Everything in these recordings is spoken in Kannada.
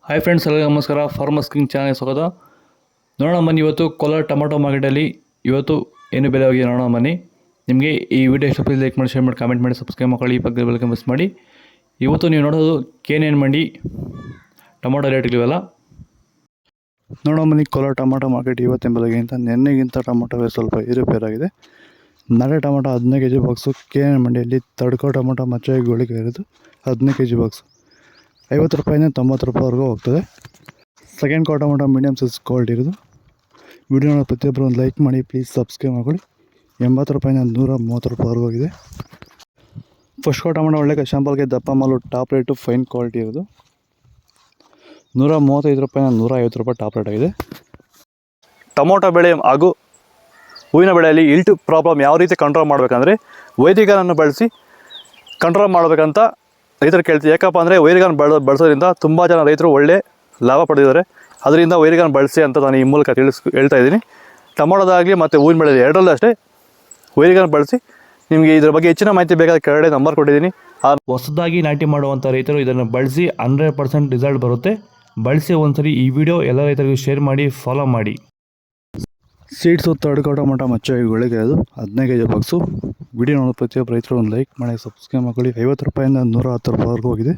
ಹಾಯ್ ಫ್ರೆಂಡ್ಸ್, ಎಲ್ಲರಿಗೂ ನಮಸ್ಕಾರ. ಫಾರ್ಮರ್ಸ್ ಕಿಂಗ್ ಚಾನಲ್ ಸ್ವಾಗತ. ನೋಡೋಣ ಬನ್ನಿ, ಇವತ್ತು ಕೋಲಾರ ಟೊಮಾಟೊ ಮಾರ್ಕೆಟಲ್ಲಿ ಇವತ್ತು ಏನು ಬೆಲೆ ಹೋಗಿದೆ ನೋಡೋಣ ಬನ್ನಿ. ನಿಮಗೆ ಈ ವಿಡಿಯೋ ಇಷ್ಟ ಲೈಕ್ ಮಾಡಿ, ಶೇರ್ ಮಾಡಿ, ಕಾಮೆಂಟ್ ಮಾಡಿ, ಸಬ್ಸ್ಕ್ರೈಬ್ ಮಾಡಿ, ಈ ಪಕ್ಕದ ಬೆಲ್ ಮಿಸ್ ಮಾಡಿ. ಇವತ್ತು ನೀವು ನೋಡೋದು KNN ಮಂಡಿ ಟೊಮಾಟೊ ರೇಟ್ಗಳಿವೆಲ್ಲ ನೋಡೋಣ ಬನ್ನಿ. ಕೋಲಾರ ಟೊಮಾಟೊ ಮಾರ್ಕೆಟ್ ಇವತ್ತಿನ ಬೆಲೆಗಿಂತ ನಿನ್ನೆಗಿಂತ ಟೊಮಾಟೊ ಸ್ವಲ್ಪ ಏರುಪೇರಾಗಿದೆ. ನಾಳೆ ಟೊಮಾಟೊ 15 kg ಬಾಕ್ಸು KNN ಮಂಡಿಯಲ್ಲಿ. ತಡ್ಕೋ ಟೊಮಾಟೊ ಮಚ್ಚೆ ಗೋಳಿಗೆ ಇರೋದು 15 kg ಬಾಕ್ಸು 50 ರೂಪಾಯಿಂದ 90 ರೂಪಾಯಿವರೆಗೂ ಹೋಗ್ತದೆ. ಸೆಕೆಂಡ್ ಕ್ವಾರ್ ಟೊಮಾಟೊ ಮೀಡಿಯಮ್ ಸೈಜ್ ಕ್ವಾಲಿಟಿ ಇರೋದು. ವಿಡಿಯೋನ ಪ್ರತಿಯೊಬ್ಬರು ಒಂದು ಲೈಕ್ ಮಾಡಿ, ಪ್ಲೀಸ್ ಸಬ್ಸ್ಕ್ರೈಬ್ ಮಾಡ್ಕೊಳ್ಳಿ. 80 ರೂಪಾಯಿಂದ 130 ರೂಪಾಯಿವರೆಗೂ ಹೋಗಿದೆ. ಫಸ್ಟ್ ಕ್ವಾರ್ ಟೊಮಾಟೊ ಒಳ್ಳೆ ಶಾಂಪಲ್ಗೆ ದಪ್ಪ ಮಾಲು ಟಾಪ್ ರೇಟು ಫೈನ್ ಕ್ವಾಲಿಟಿ ಇರೋದು. 135 ರೂಪಾಯಿಂದ 150 ರೂಪಾಯಿ ಟಾಪ್ ರೇಟ್ ಆಗಿದೆ. ಟೊಮೊಟೊ ಬೆಳೆ ಹಾಗೂ ಹೂವಿನ ಬೆಳೆಯಲ್ಲಿ ಇಲ್ಟು ಪ್ರಾಬ್ಲಮ್ ಯಾವ ರೀತಿ ಕಂಟ್ರೋಲ್ ಮಾಡಬೇಕಂದ್ರೆ ವೈದಿಕನನ್ನು ಬಳಸಿ ಕಂಟ್ರೋಲ್ ಮಾಡಬೇಕಂತ ರೈತರು ಕೇಳ್ತೀವಿ. ಯಾಕಪ್ಪ ಅಂದರೆ ವೈರಿಗಾನ್ ಬಳಸೋದ್ರಿಂದ ತುಂಬ ಜನ ರೈತರು ಒಳ್ಳೆ ಲಾಭ ಪಡೆದಿದ್ದಾರೆ. ಅದರಿಂದ ವೈರಿಗಾನ್ ಬಳಸಿ ಅಂತ ನಾನು ಈ ಮೂಲಕ ಹೇಳ್ತಾ ಇದ್ದೀನಿ. ಟೊಮೊಟೊದಾಗಲಿ ಮತ್ತು ಹೂವಿನ ಬೆಳೆ ಎರಡರಲ್ಲೂ ಅಷ್ಟೇ ವೈರಿಗಾನ್ ಬಳಸಿ. ನಿಮಗೆ ಇದರ ಬಗ್ಗೆ ಹೆಚ್ಚಿನ ಮಾಹಿತಿ ಬೇಕಾದ ಕೆಳಗಡೆ ನಂಬರ್ ಕೊಟ್ಟಿದ್ದೀನಿ. ಹೊಸದಾಗಿ ನಾಟಿ ಮಾಡುವಂಥ ರೈತರು ಇದನ್ನು ಬಳಸಿ 100% ರಿಸಲ್ಟ್ ಬರುತ್ತೆ. ಬಳಸಿ ಒಂದ್ಸರಿ ಈ ವಿಡಿಯೋ ಎಲ್ಲ ರೈತರಿಗೂ ಶೇರ್ ಮಾಡಿ, ಫಾಲೋ ಮಾಡಿ. ಸೀಡ್ಸು ತಡ್ಕೋ ಟೊಮಾಟೊ ಮಚ್ಚೆ ಗೋಳಿಗೆ ಅದು 15 kg ಬಾಕ್ಸು. ವಿಡಿಯೋ ನೋಡೋ ಪ್ರತಿಯೊಬ್ಬರು ರೈತರು ಒಂದು ಲೈಕ್ ಮಾಡಿ, ಸಬ್ಸ್ಕ್ರೈಬ್ ಮಾಡ್ಕೊಳ್ಳಿ. 50 ರೂಪಾಯಿಂದ 110 ರೂಪಾಯಿವರೆಗೂ ಹೋಗಿದೆ.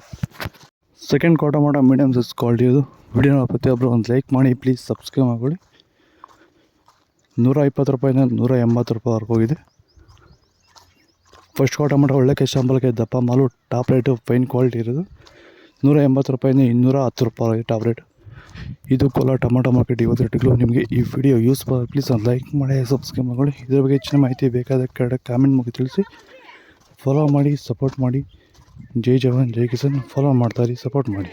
ಸೆಕೆಂಡ್ ಕ್ವಾರ್ ಟೊಮಾಟೊ ಮೀಡಿಯಮ್ ಸೈಜ್ ಕ್ವಾಲಿಟಿ ಇದು. ವಿಡಿಯೋ ನೋಡೋ ಪ್ರತಿಯೊಬ್ಬರು ಒಂದು ಲೈಕ್ ಮಾಡಿ, ಪ್ಲೀಸ್ ಸಬ್ಸ್ಕ್ರೈಬ್ ಮಾಡ್ಕೊಳ್ಳಿ. 120 ರೂಪಾಯಿಂದ 180 ರೂಪಾಯಿವರೆಗೂ ಹೋಗಿದೆ. ಫಸ್ಟ್ ಕ್ವಾರ್ ಟೊಮಾಟೊ ಒಳ್ಳೆ ಶಾಂಪಲ್ಗೆ ದಪ್ಪ ಮಾಲು ಟಾಪ್ ರೇಟು ಫೈನ್ ಕ್ವಾಲಿಟಿ ಇರೋದು. 180 ರೂಪಾಯಿಂದ 210 ರೂಪಾಯಿ ಟಾಪ್ ರೇಟ್. ಇದು ಕೋಲಾರ ಟೊಮಾಟೊ ಮಾರ್ಕೆಟ್ ಇವತ್ತು ರೇಟ್ಗಳು. ನಿಮಗೆ ಈ ವಿಡಿಯೋ ಯೂಸ್ ಪ್ಲೀಸ್ ಒಂದು ಲೈಕ್ ಮಾಡಿ, ಸಬ್ಸ್ಕ್ರೈಬ್ ಮಾಡ್ಕೊಳ್ಳಿ. ಇದ್ರ ಬಗ್ಗೆ ಹೆಚ್ಚಿನ ಮಾಹಿತಿ ಬೇಕಾದ ಕೆಳಗಡೆ ಕಾಮೆಂಟ್ ಮುಗಿ ತಿಳಿಸಿ. ಫಾಲೋ ಮಾಡಿ, ಸಪೋರ್ಟ್ ಮಾಡಿ. ಜೈ ಜವಾನ್ ಜೈ ಕಿಸಾನ್. ಫಾಲೋ ಮಾಡ್ತಾಯಿರಿ, ಸಪೋರ್ಟ್ ಮಾಡಿ.